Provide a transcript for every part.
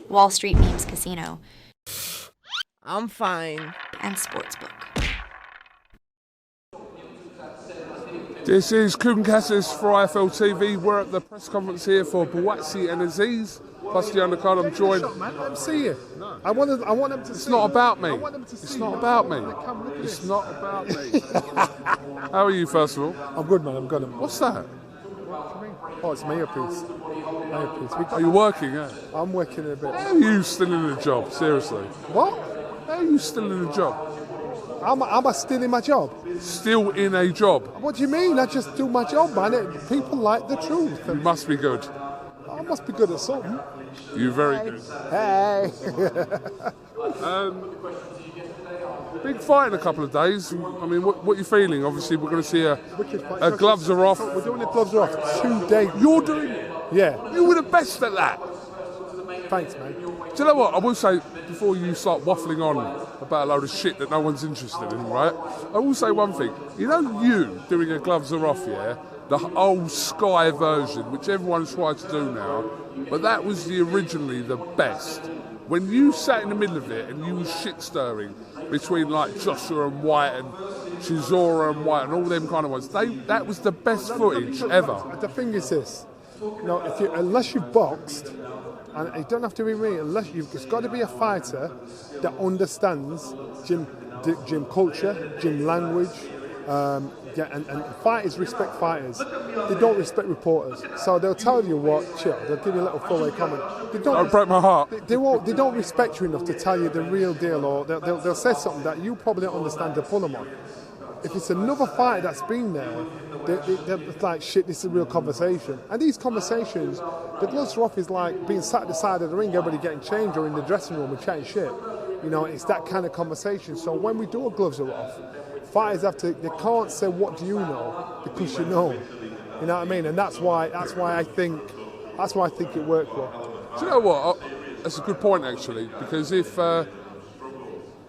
Wall Street Memes Casino, I'm fine. and Sportsbook. This is KUGAN CASSIUS for IFL TV. We're at the press conference here for Bouatsi and Aziz. Plus the undercard, I'm joined. Man, let them see you. No. I want them to. It's not about me. I want them to It's see not you. about me. It's It's not about me. How are you, first of all? I'm good, man. I'm good. What's that? Oh, it's my earpiece. My earpiece. Are you working? Yeah. I'm working a bit. How are you still in the job? Seriously. What? How are you still in the job? Am I still in my job? Still in a job? What do you mean? I just do my job, man. People like the truth. You must be good. I must be good at something. You're very good. Hey. Big fight in a couple of days. I mean, what are you feeling? Obviously, we're going to see a gloves are off. We're doing the gloves are off 2 days. You're doing it? Yeah. You were the best at that. Thanks, man. Do you know what? I will say, before you start waffling on about a load of shit that no one's interested in, right? I will say one thing. You know you doing a gloves are off, yeah? The old Sky version, which everyone's tried to do now, but that was originally the best. When you sat in the middle of it and you was shit stirring between like Joshua and White and Chisora and White and all them kind of ones, that was the best footage ever. The thing is this, you know, unless you've boxed, and it don't have to be me, it's got to be a fighter that understands gym culture, gym language, and fighters respect fighters. They don't respect reporters. So they'll tell you what, chill, they'll give you a little throwaway comment. Don't break my heart. They don't respect you enough to tell you the real deal, or they'll say something that you probably don't understand to pull them on. If it's another fighter that's been there, they're like, shit, this is a real conversation. And these conversations, the gloves are off is like being sat at the side of the ring, everybody getting changed, or in the dressing room and chatting shit. You know, it's that kind of conversation. So when we do a gloves are off, fighters they can't say, what do you know, because you know. You know what I mean? And that's why I think it worked well. Do you know what? That's a good point, actually, because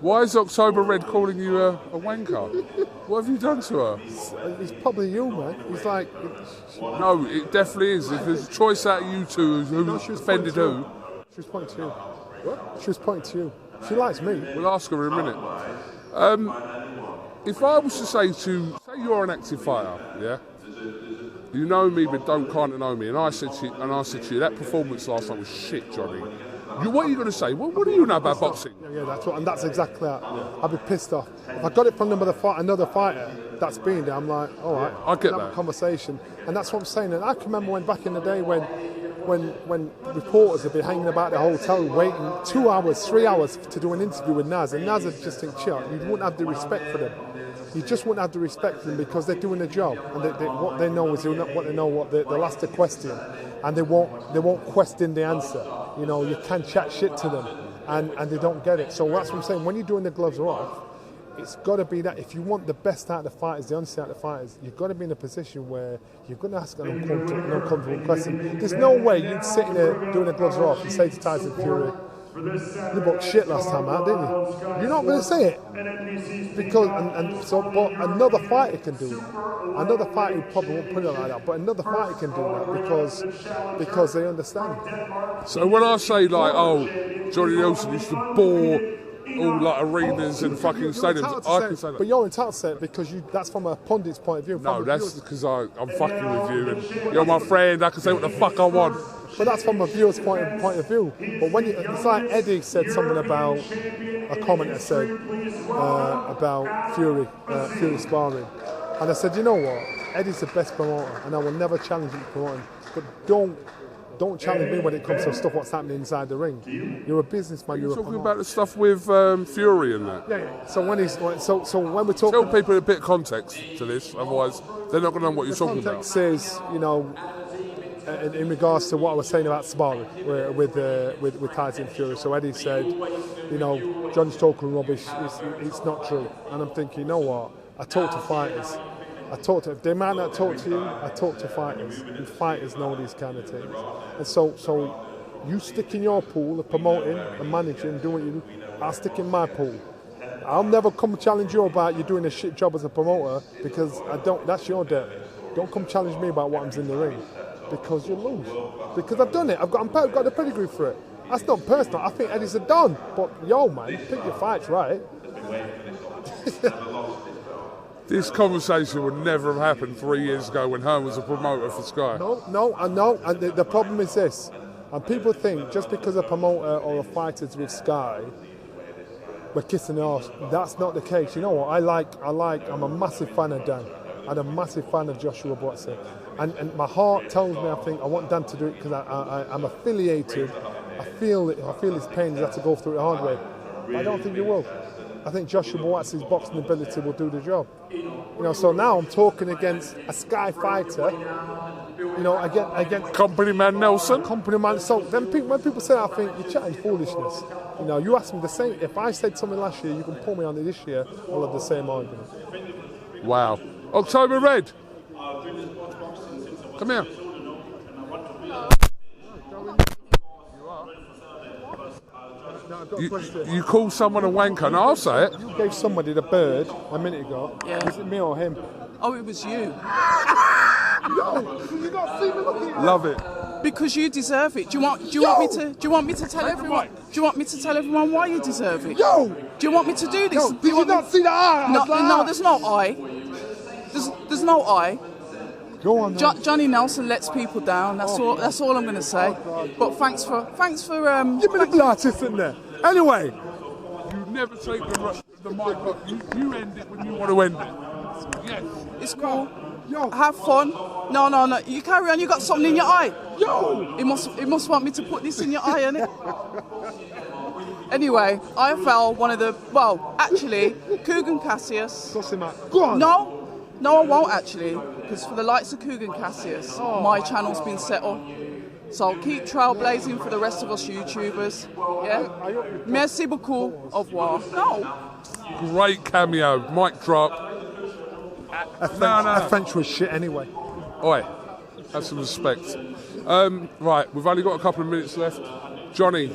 why is October Red calling you a wanker? What have you done to her? It's probably you, man. It's like... No, it definitely is. If there's a choice out of you two who offended who... She was pointing to you. What? She was pointing to you. She likes me. We'll ask her in a minute. If I was to say you're an active fighter, yeah? You know me but don't kind of know me, and I said to you, that performance last night was shit, Johnny. What are you going to say? What do you know about boxing? Yeah, that's exactly that. I'd be pissed off. If I got it from another fighter that's been there, I'm like, all right, I get that conversation, and that's what I'm saying. And I can remember when back in the day when reporters would be hanging about the hotel waiting 2 hours, 3 hours to do an interview with Naz, and Naz would just think, chill, you wouldn't have the respect for them. You just wouldn't have the respect for them because they're doing a job, and what they know is they'll ask the question, and they won't question the answer. You know, you can chat shit to them, and they don't get it. So that's what I'm saying. When you're doing the gloves are off, it's got to be that if you want the best out of the fighters, the honesty out of the fighters, you've got to be in a position where you're going to ask an uncomfortable question. There's no way you'd sit in there doing the gloves are off and say to Tyson Fury, you booked shit last time out, didn't you? You're not going to say it. But another fighter can do that. Another fighter probably won't put it like that, but another fighter can do that because they understand. So when I say like, oh, Johnny Nelson used to bore all like arenas and fucking stadiums, I can say that. But you're entitled to say it because that's from a pundit's point of view. No, that's because I'm fucking with you and you're my friend. I can say what the fuck I want. But that's from a viewer's point of view. But when it's like Eddie said something about a commenter said about Fury sparring, and I said, you know what, Eddie's the best promoter, and I will never challenge him promoting. But don't challenge me when it comes to stuff what's happening inside the ring. You're a businessman. You're talking about the stuff with Fury and that. Yeah. So when we're talking, tell people a bit of context to this, otherwise they're not going to know what you're talking about. Context is, you know, in regards to what I was saying about sparring with Tyson Fury. So Eddie said, you know, John's talking rubbish. It's not true. And I'm thinking, you know what? I talk to fighters. If they might not talk to you, I talk to fighters. And fighters know these kind of things. And so you stick in your pool of promoting and managing and doing what you do. I'll stick in my pool. I'll never come challenge you about you doing a shit job as a promoter because that's your debt. Don't come challenge me about what I'm in the ring. Because you lose. Because I've done it. I've got the pedigree for it. That's not personal. I think Eddie's a don. But yo, man, pick your fights right. This conversation would never have happened 3 years ago when Hearn was a promoter for Sky. No, I know. And the problem is this. And people think just because a promoter or a fighter's with Sky, we're kissing arse. That's not the case. You know what? I'm a massive fan of Dan. And a massive fan of Joshua Buatsi. And my heart tells me I think I want Dan to do it because I'm affiliated. I feel his pain. He has to go through it the hard way. But I don't think he will. I think Joshua Buatsi's boxing ability will do the job. You know, so now I'm talking against a Sky fighter. You know, again. Company man Nelson. Company man. So then when people say, I think you're chatting foolishness. You know, you ask me the same. If I said something last year, you can pull me on it this year. I'll have the same argument. Wow. October Red. Come here. You call someone a wanker? No, I'll say it. You gave somebody the bird a minute ago. Yeah. Was it me or him? Oh, it was you. You got to see me looking at Love it. Because you deserve it. Do you want me to tell everyone? Do you want me to tell everyone why you deserve it? Yo! Do you want me to do this? Yo, did you not see the eye? No, there's no eye. There's no eye. Go on. Johnny Nelson lets people down. That's all I'm going to say. But thanks for Give me the glasses in there. Anyway, You never take the mic off. You end it when you want to end it. Yes. It's cool. yo, Have fun. No. You carry on. You got something in your eye. yo. It must want me to put this in your eye, innit? Anyway, IFL, actually, KUGAN CASSIUS. Go see Matt. Go on. No, I won't actually, because for the likes of KUGAN CASSIUS, my channel's been set up. So I'll keep trailblazing for the rest of us YouTubers. Yeah? Merci beaucoup. Au revoir. No. Great cameo. Mic drop. A French was shit anyway. Oi, have some respect. Right, we've only got a couple of minutes left. Johnny,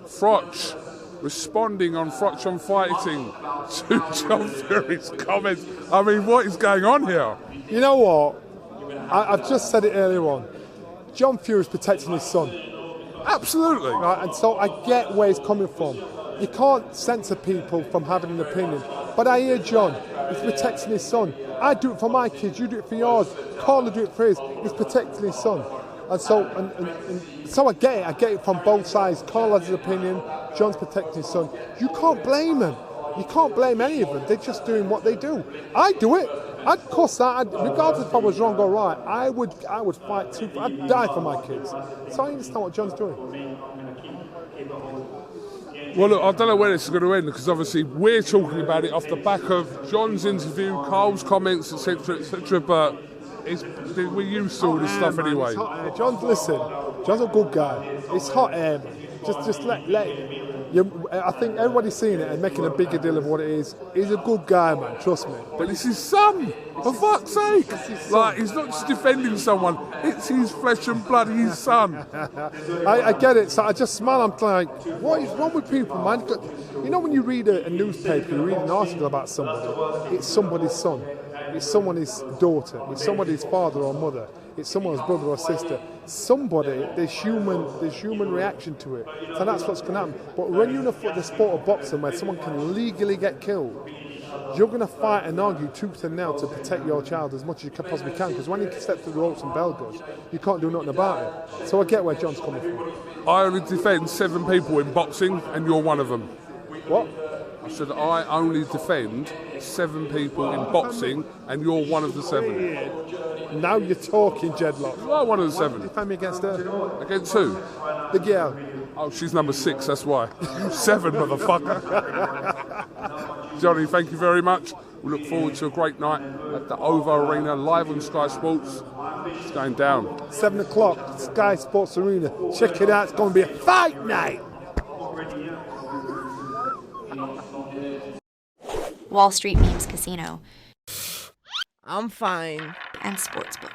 Frotch, responding on Frotch on Fighting to John Fury's comments. I mean, what is going on here? You know what? I've just said it earlier on. John Fury's protecting his son. Absolutely. Right, and so I get where he's coming from. You can't censor people from having an opinion. But I hear John, he's protecting his son. I do it for my kids, you do it for yours. Carl will do it for his. He's protecting his son. And so I get it from both sides. Carl has his opinion, John's protecting his son. You can't blame them. You can't blame any of them. They're just doing what they do. I do it. I'd cuss that. Regardless if I was wrong or right, I would fight too. I'd die for my kids. So I understand what John's doing. Well, look, I don't know where this is going to end because obviously we're talking about it off the back of John's interview, Carl's comments, etc. But we're used to all this stuff man, anyway. John's a good guy. It's hot air, man. Just let I think everybody's seeing it and making a bigger deal of what it is. He's a good guy, man. Trust me. But it's his son, for fuck's sake. Like, he's not just defending someone, it's his flesh and blood, his son. I get it. So I just smile. I'm like, what is wrong with people, man? You know when you read a newspaper, you read an article about somebody, it's somebody's son. It's someone's daughter. It's somebody's father or mother. It's someone's brother or sister. Somebody, there's human reaction to it. So that's what's going to happen. But when you're in the sport of boxing where someone can legally get killed, you're going to fight and argue tooth and nail to protect your child as much as you possibly can. Because when you step through the ropes and bell goes, you can't do nothing about it. So I get where John's coming from. I only defend 7 people in boxing, and you're one of them. What? I said I only defend 7 people in boxing, and you're one of the 7. Now you're talking, Jedlock. You are one of the 7. Defend me against her. Against who? The girl. Oh, she's number 6, that's why. 7, motherfucker. Johnny, thank you very much. We look forward to a great night at the OVO Arena, live on Sky Sports. It's going down. 7 o'clock, Sky Sports Arena. Check it out, it's going to be a fight night. Wall Street Memes Casino I'm fine. and Sportsbook.